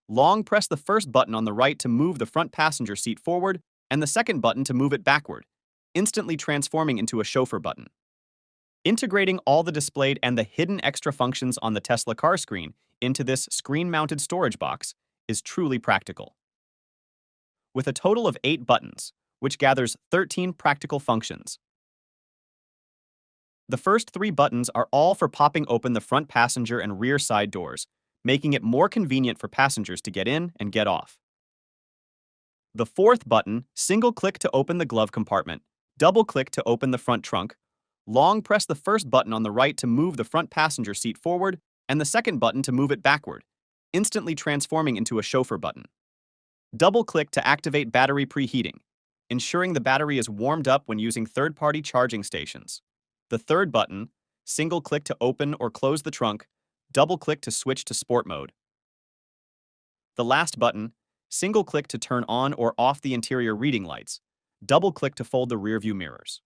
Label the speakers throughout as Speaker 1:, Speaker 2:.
Speaker 1: Long press the first button on the right to move the front passenger seat forward and the second button to move it backward, instantly transforming into a chauffeur button. Integrating all the displayed and the hidden extra functions on the Tesla car screen into this screen-mounted storage box is truly practical. With a total of 8 buttons, which gathers 13 practical functions. The first 3 buttons are all for popping open the front passenger and rear side doors, making it more convenient for passengers to get in and get off. The fourth button, single-click to open the glove compartment, double-click to open the front trunk, long press the first button on the right to move the front passenger seat forward and the second button to move it backward, instantly transforming into a chauffeur button. Double-click to activate battery preheating, ensuring the battery is warmed up when using third-party charging stations. The third button, single-click to open or close the trunk, double-click to switch to sport mode. The last button, single-click to turn on or off the interior reading lights, double-click to fold the rearview mirrors.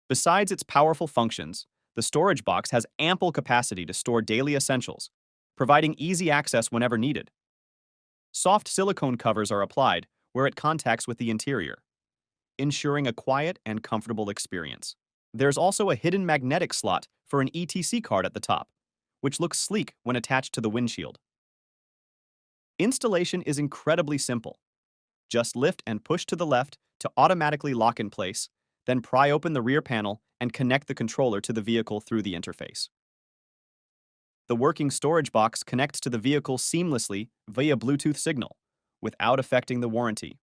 Speaker 1: Besides its powerful functions, the storage box has ample capacity to store daily essentials, providing easy access whenever needed. Soft silicone covers are applied where it contacts with the interior, ensuring a quiet and comfortable experience. There's also a hidden magnetic slot for an ETC card at the top, which looks sleek when attached to the windshield. Installation is incredibly simple. Just lift and push to the left to automatically lock in place, then pry open the rear panel and connect the controller to the vehicle through the interface. The working storage box connects to the vehicle seamlessly via Bluetooth signal, without affecting the warranty.